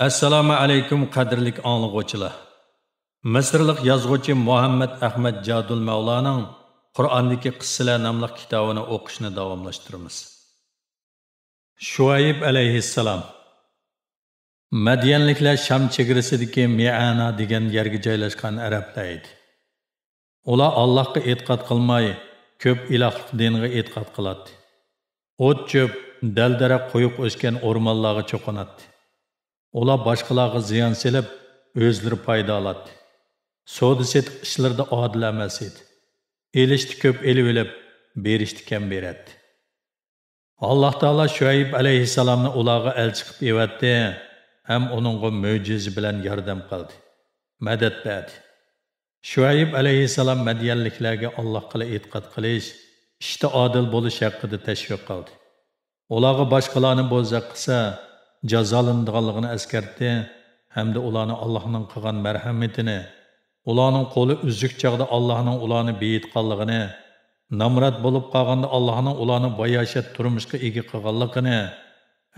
Assalomu alaykum qadrlik anglag'uvchilar. Misrlik yozuvchi Muhammad Ahmad Jadul Mavlaning Qur'ondagi qissalar nomli kitobini o'qishni davomlashtiramiz. Shuayb alayhissalom Madyanliklar Sham chegarasidagi Mi'ana degan yerga joylashgan arablar edi. Ular Allohga e'tiqod qilmay, ko'p ilohlik diniga e'tiqod qiladi. O't-cho'p, dal-daraxt qo'yib o'sgan o'rmonlarga cho'qinadi. Ular boshqalarga ziyon selib, o'zlari foyda oladi. Savdo-sotiq ishlarida odil emas edi. Elishni ko'p elib olib, berishni kam beradi. Alloh taolo Shuayb alayhissalomni ularga elchi qilib evatdi, ham uningga mo'jiza bilan yordam qildi. Madad berdi. Shuayb alayhissalom Madyanliklarga Allohga e'tiqod qilish, ishda odil bo'lish haqida tashviq qildi. Ularga boshqalarni bo'zaq qilsa, jazolanadiganligini eskartdi hamda ularni Allohning qilgan marhamatini, ularning qo'li uzuk chaqda Allohning ularni beyitganligini, namrat bo'lib qolganda Allohning ularni bayoshat turmushga ega qilganligini,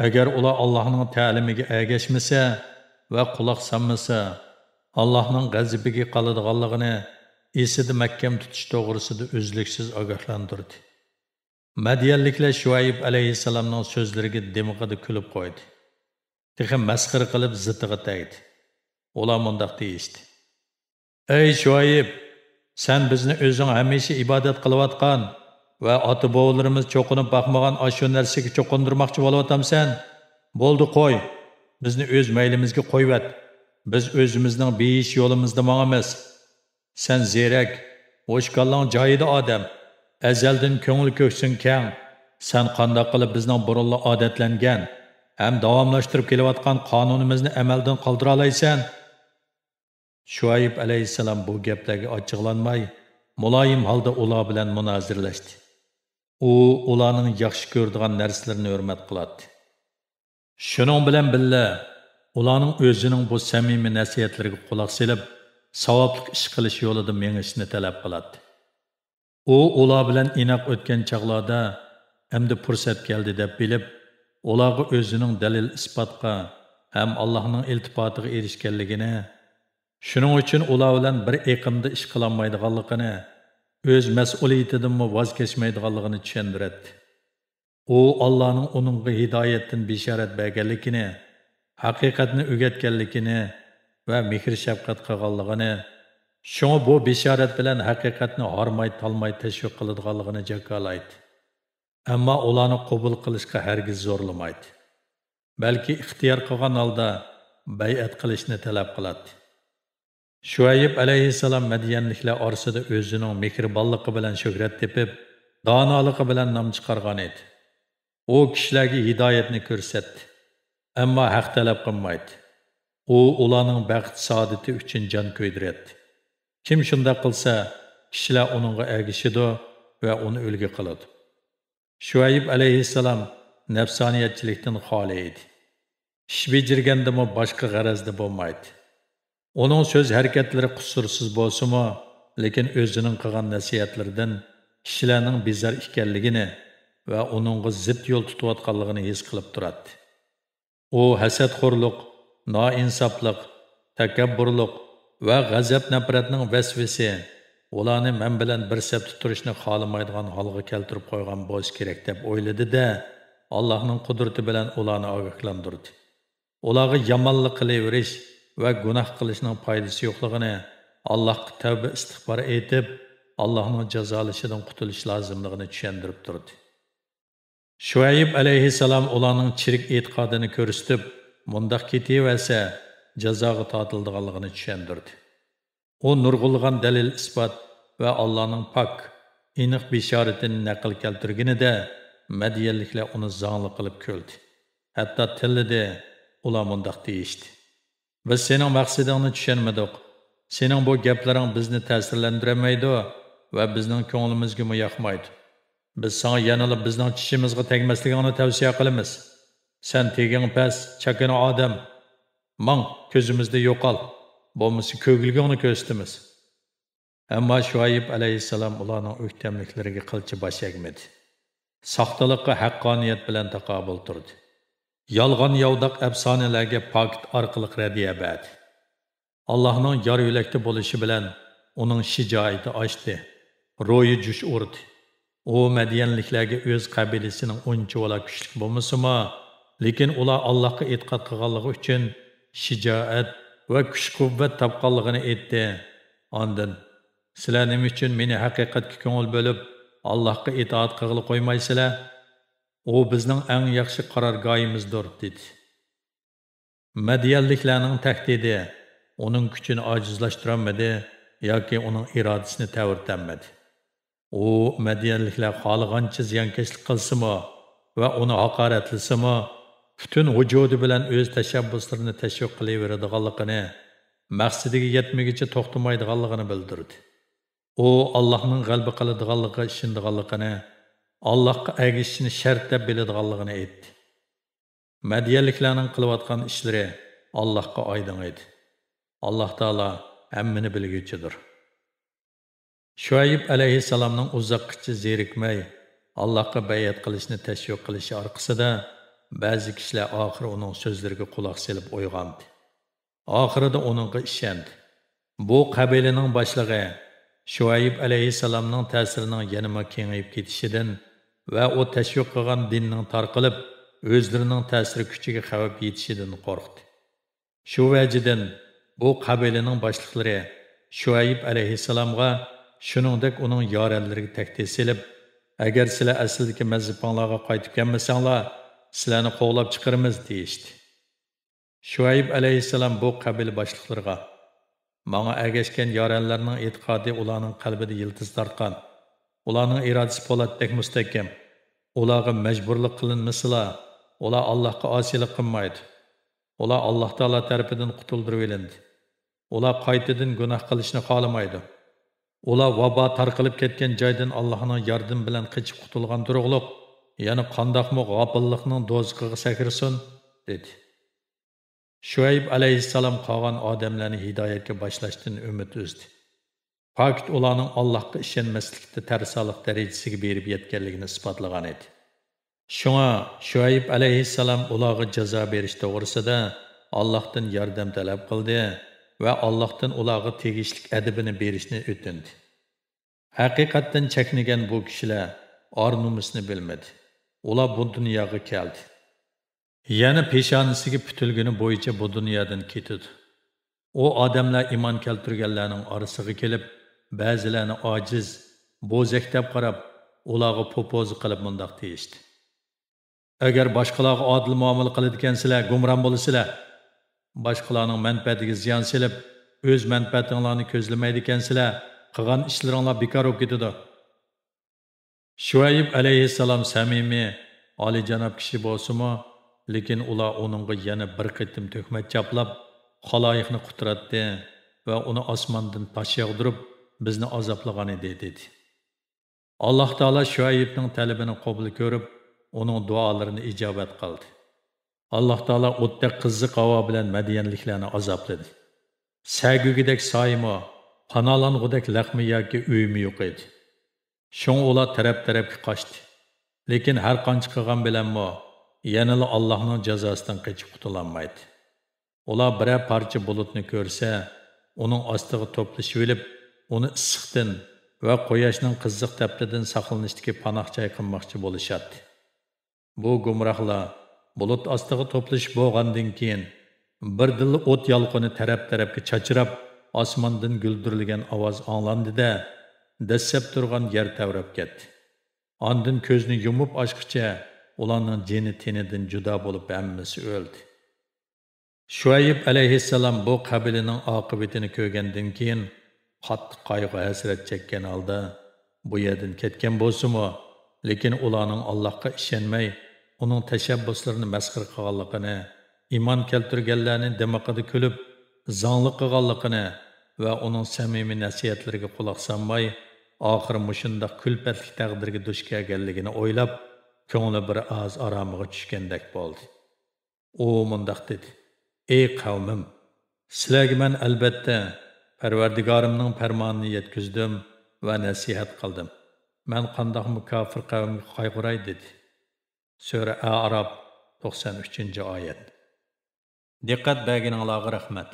agar ular Allohning ta'limiga ergashmasa va quloq solmasa, Allohning g'azabiga qoladiganligini esida mahkam tutish to'g'risida uzluksiz ogohlantirdi. Madyanliklar Shuayb alayhissalomning so'zlariga dimiqida kulib qo'ydi. Texi masxara qilib zitiga tegdi. Ular mundaq deyishdi. Ey Shuayb, sen bizni o'zing hamisha ibodat qilayotgan va ota-bobolarimiz cho'qinib boqmagan ashu narsaga cho'qindirmoqchi bo'layotamsan? Bo'ldi qo'y. Bizni o'z maylimizga qo'yvat. Biz o'zimizning beyish yo'limizda mangamiz. Sen zerak, o'shqallang joyida odam. Azaldan ko'ngil ko'ksin keng. Sen qanday qilib bizning burunli odatlangan ham davomlashtirib kelayotgan qonunimizni amaldan qoldira olaysan? Shuayb alayhissalom bu gaplarga ochiqlanmay, muloyim holda ular bilan munozirlashdi. U ularning yaxshi ko'radigan narsalarini hurmat qiladi. Shuning bilan billa ularning o'zining bu samimiy nasihatlariga quloq solib, savobli ish qilish yo'lida mengishni talab qiladi. U ular bilan inoq o'tgan chaqlarda endi fursat keldi deb bilib, ularga o'zining dalil isbotga ham Allohning iltifotiga erishganligini, shuning uchun ular bilan bir eqimda ish qilolmaydiganligini, o'z mas'uliyatidan voz kechmaydiganligini tushundiradi. U Allohning uningga hidoyatdan bishorat berganligini, haqiqatni o'rgatganligini va mehr shafqat qilganligini, shunga bu bishorat bilan haqiqatni hormay talmay tashviq qiladiganligini jakolaydi. Ammo ularni qabul qilishga hargiz zo'rlamaydi. Balki ixtiyor qilgan holda bay'at qilishni talab qiladi. Shuayb alayhissalom Madyanliklar orasida o'zining mehribonligi bilan shuhrat tepib, donoligi bilan nom chiqargan edi. U kishilarga hidoyatni ko'rsatdi, ammo haq talab qilmaydi. U ularning baxt saodati uchun jon ko'ydiradi. Kim shunday qilsa, kishilar uningga ergishidi va uni ulgu qiladi. Shuayb alayhissalom nafsoniyatchilikdan xoli edi. Ish bejirgandimi boshqa g'arazda bo'lmaydi. Uning so'z harakatlari qusursiz bo'lsa-mu, lekin o'zining qilgan nasihatlaridan kishilarning bezar ekanligini va uningga zid yo'l tutayotganligini his qilib turadi. U hasadxo'rlik, noinsoflik, takabburlik va g'azab nafratning vasvasi ularni men bilan bir sapda turishni xohlamaydigan holga keltirib qo'ygan bo'lish kerak deb o'yladi-da, Allohning qudrati bilan ularni ogohlantirdi. Ularga yomonlik qilaverish va gunoh qilishning foydasi yo'qligini, Allohga tavba istig'for etib, Allohning jazolashidan qutulish lozimligini tushuntirib turdi. Shuayb alayhissalom ularning chirik e'tiqodini ko'rsatib, mundaq ketaversa jazoga tortiladiganligini tushuntirdi. U nurg'ulg'an dalil isbot va Allohning pok, aniq bishoratini naql keltirganida Madyanliklar uni zongli qilib ko'rdi. Hatto tilida ular mundaq deyishdi. Biz sening maqsadingni tushunmadik. Sening bu gaplaring bizni ta'sirlantirmaydi va bizning ko'nglimizga yoqmaydi. Biz sana yanılib bizning tishimizga tegmasligini tavsiya qilamiz. Sen teging pas, chakana odam. Mang ko'zimizda yo'qol. Bo'lmasa ko'gilgingni ko'rsatamiz. Ammo Shuayb alayhissalom ularning o'ktamliklariga qilcha bosh egmadi. Soxtalikqa haqqoniyat bilan taqobil turdi. Yalğan yavdaq əfsanələrə pakit arqılıq rədiyə bədi. Allah'ın yar yüləkdə buluşu bilan onun şicaəti açdı. Royu cüş urdu. O mədiyənliklərə öz qəbiləsinin onca ola güclük bulmasıma, lekin ular Allah'a etiqad qılğanlığı üçün şicaət və güc-qüvvət tapqanlığını etdi. Ondan sizlər nima üçün meni haqiqatga ko'ngil bo'lib Allah'a itoat qilg'ili qo'ymaysizlar? O bizning eng yaxshi qarorgoyimizdir dedi. Madiyanliklarning tahdidi onun gücünü acizlaştıranmadı yoki onun iradesini təvirtənmədi. O, Mədiyənliklər xalığanca ziyankeşlik qılsımı və onu haqaretlisimi, bütün vücudu bilan öz təşəbbüslərini təşviq qılayveradiganlığını, məqsədiga yetməgicha toxtamaydiganlığını bildirdi. O, Allah'ın qəlbi qiladiganlığı işindiganlığını, Allah'a əgişini şərt deb biladiganlığını aytdi. Mədiyənliklərning qilayotgan ishlari Allah'a aydın idi. Allah Taala hammani bilguvchidir. Şuayb alayhissalomning uzoqqicha zerikmay Allohga bayat qilishni tashviq qilishi orqasida ba'zi kishilar oxiri uning so'zlariga quloq solib uyg'ondi. Oxirida uningga ishondi. Bu qabilaning boshlig'i Şuayb alayhissalomning ta'sirining yanama kengayib ketishidan va u tashviq qilgan dinning tarqalib, o'zlarining ta'siri kuchiga xavf yetishidan qo'rqdi. Shu vajidan bu qabilaning boshliqlari Şuayb alayhissalomga shuningdek uning yoranlariga tahdid silib, agar sizlar asldagi mazhabinglarga qaytib kelmasanglar, sizlarni qo'g'lab chiqaramiz deyishdi. Şuayb alayhissalom bu qabila boshliqlariga "Menga agashgan yoranlarning e'tiqodi ularning qalbida yildiz tortgan, ularning irodasi po'latdek mustahkam, ularga majburlik qilinmasala, ular Allohga osiylik qilmaydi. Ular Alloh taolo tarafidan qutuldirib olindi. Ular qaytadan gunoh qilishni xohlamaydi. Ular vabo tarqalib ketgan joydan Allohning yordami bilan qochib qutulgan turug'liq, ya'ni qandoqmi g'ofillikning do'zaxiga sakrsin" dedi. Şuayb alayhissalom qolgan odamlarni hidoyatga boshlashdan umid uzdi. Faqat ularning Allohga ishonmaslikda tarsaliq darajasiga berib yetganligini isbotlagan edi. Shunga Şuayb alayhissalom ularga jazo berish to'g'risida Allohdan yordam talab qildi va Allohdan ularga tegishli adabini berishni o'tindi. Haqiqatdan cheknigan bu kishilar or-nomusni bilmadi. Ular bu dunyoga keldi. Yana peshonasiga putilgani bo'yicha bu dunyodan ketdi. O odamlar iymon keltirganlarning orasiga kelib, ba'zilarini ojiz, bo'zak deb qarab, ularga po'pozi qilib mundoq deyishdi. Agar boshqalarga odil muomala qiladigansizlar, gumron bo'lasizlar. Boshqalarning manfaatiga ziyon selib, o'z manfaatinglarni ko'zlamaydigansizlar, qilgan ishlaringlar bekor bo'lib ketadi. Şuayb alayhissalom samimiy, oliyjanob kishi bo'lsa-mu, lekin ular uningga yana bir qitim tuhmat chaplab, xaloyiqni qutratdi va uni osmondan tosh yog'dirib, bizni azoblagan edi dedi. Alloh taolo Şuaybning talabini qabul ko'rib, uning duolarini ijobat qildi. Alloh taolo o'tda qiziq havo bilan Madiyanliklarni azobladi. Sagugidek soyimo, panolangudek laqmi yoki uymi yo'q edi. Shun ular taraf-tarafga qochdi. Lekin har qancha qilgan bilanmi, yanada Allohning jazosidan qochib qutulolmaydi. Ular bir parcha bulutni ko'rsa, uning ostiga to'plashib olib, uni issiqdan va quyoshning qiziq taplidan saqlanishdagi panohjoy qilmoqchi bo'lishadi. Bu gumrohlar bulut ostiga to'plashib bo'lgandan keyin bir dil o't yolqini taraf-tarafga chachirab, osmondan guldirilgan ovoz anglandi-da, dastlab turgan yer tavrab ketdi. Ondan ko'zni yumib ochqicha ularning jini tenidan judo bo'lib hammasi o'ldi. Şuayb alayhissalom bu qabilaning oqibatini ko'rgandan keyin qattiq qayg'u hasrat chekkan holda bu yerdan ketgan bo'lsa-mu, lekin ularning Allohga ishonmay, uning tashabbuslarini masxir qilganligini, iymon keltirganlarni dimaqida kulib, zonliq qilganligini va uning samimiy nasihatlariga quloq solmay, oxir mushundoq kulfatli taqdirga duch kelganligini o'ylab, ko'ngli bir oz aromiga tushgandek bo'ldi. U mundoq dedi: "Ey qavmim, sizlarga men albatta Parvardigorimning farmonini yetkazdim va nasihat qildim. Men qandoq kofir qavmga qayg'uray" dedi. Sura A'rof 93 oyat. Diqqat berganingizga rahmat.